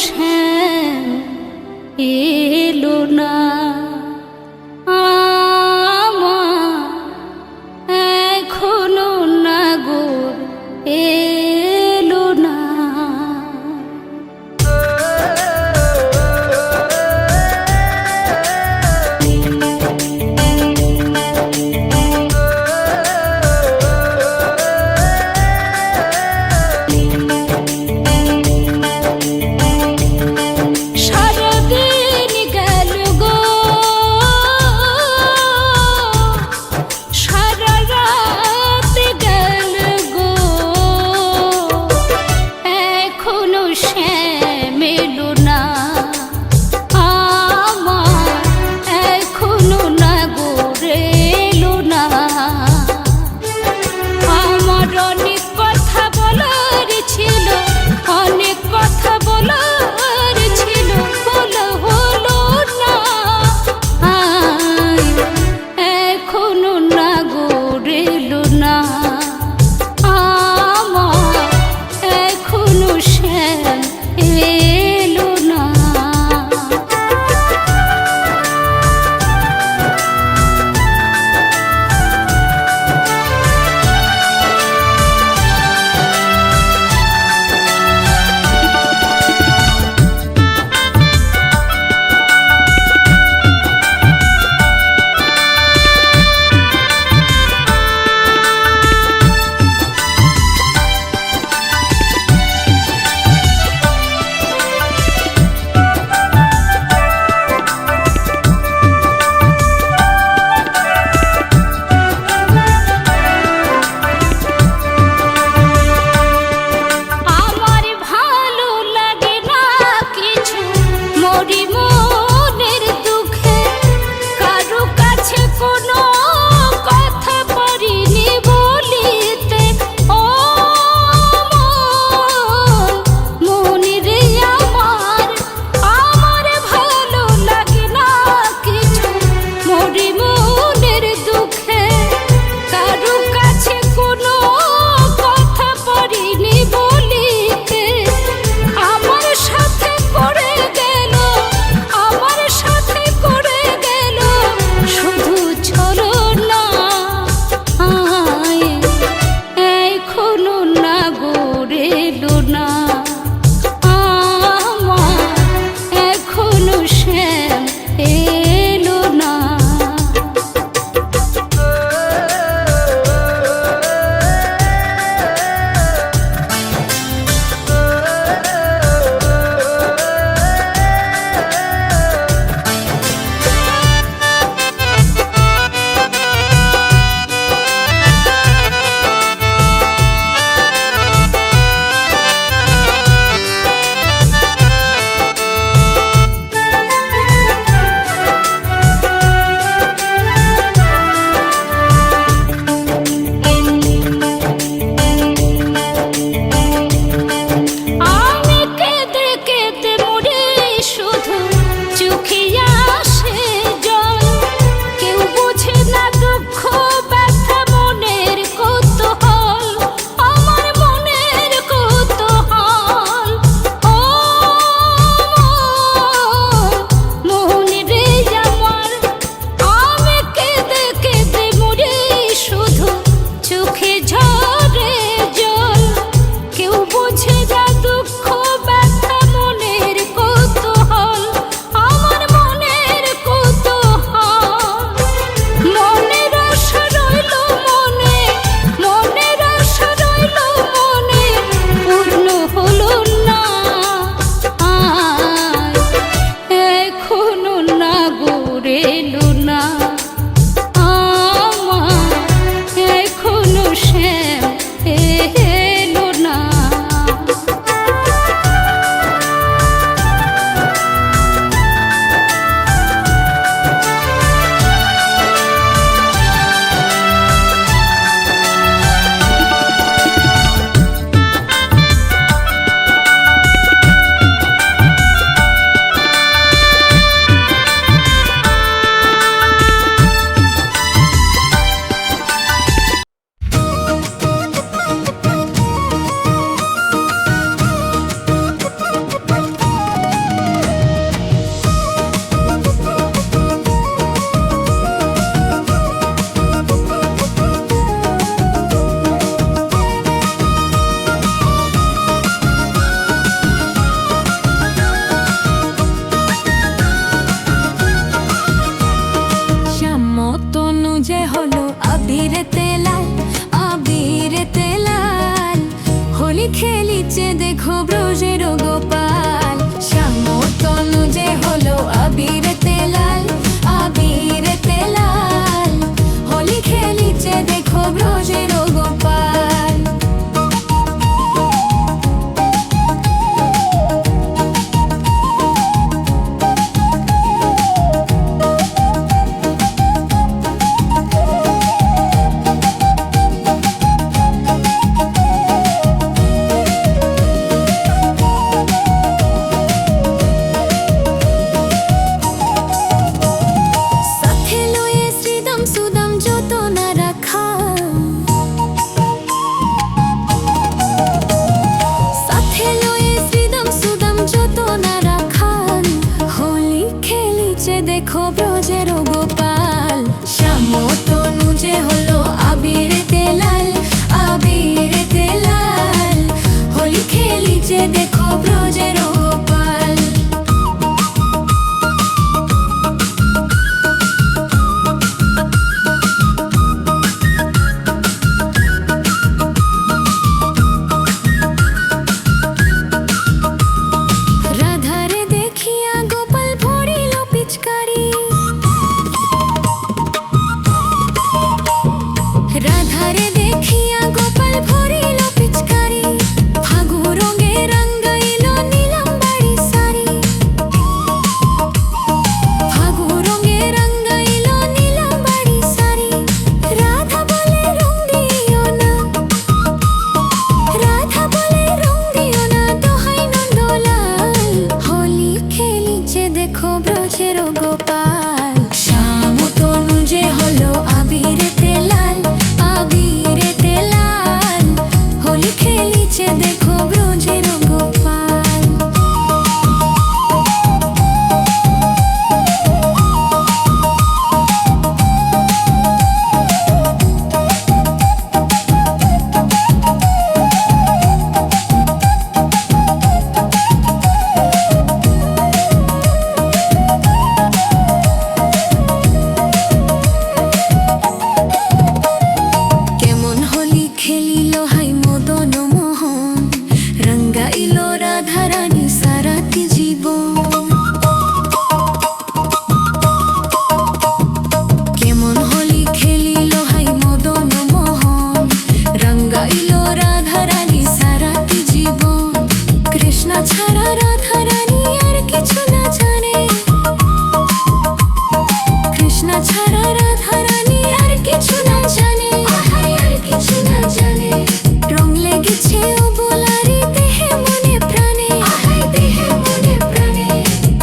শ্যাম এলো না, আমার এখনো নাগর এলো না। সারাদিন খেলিছে দেখো ব্রজের গোপাল। শ্যাম তনু যে হলো আবিরেতে লাল, আবিরেতে লাল। হোলি খেলিছে দেখো ব্রজের গোপাল। দেখো ব্রজের গোপাল। শ্যাম তনু যে হলো আবিরেতে লাল, আবিরেতে লাল। হোলি খেলিছে দেখো ব্রজের গোপাল। রাধারে দেখিয়া গোপাল ভরিল পিচকারি, রাধারে দেখিয়া গোপাল ভরিল পিচকারি। ফাগু রঙে রঙ্গাইল নীলাম বাড়ি সারি, ফাগু রঙে রঙ্গাইল নীলাম বাড়ি সারি। রাধা বলে রং দিও না, রাধা বলে রং দিও না, দোহাই নন্দলাল। হোলি খেলিছে দেখো ব্রজের গোপাল। শ্যাম তনু যে হলো আবিরেতে লাল, আবিরেতে লাল। হোলি খেলিছে দেখো ব্রজের গোপাল। কেমন হোলি খেলিল হাই মদন মোহন, রঙ্গাইল রাধারানী সারাটি জীবন। কেমন হোলি খেলিল হাই মদন মোহন, রঙ্গাইল রাধারানী সারাটি জীবন। কৃষ্ণ ছাড়া রাধারানী আর কিছু না জানে, কৃষ্ণ ছাড়া রাধারানী আর কিছু না জানে, আর কিছু না জানে। রং লেগেছে ও বোলারি দেহে মনে প্রাণে, দেহে মনে প্রাণে।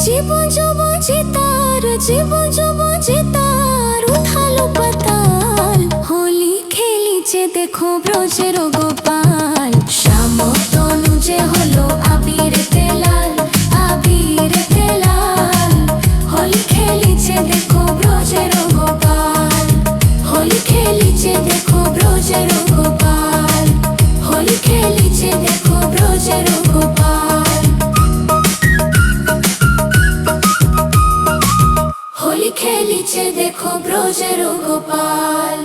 জীবন যব জিতার, জীবন যব জিতার উঠালো পাতাল। হোলি খেলিছে দেখো ব্রজের গোপাল। শ্যাম তনু যে হলো আবিরেতে লাল, আবিরেতে লাল। হোলি খেলিছে দেখো ব্রজের গোপাল। হোলি খেলিছে দেখো ব্রজের গোপাল। হোলি খেলিছে দেখো ব্রজের গোপাল। হোলি খেলিছে দেখো ব্রজের গোপাল।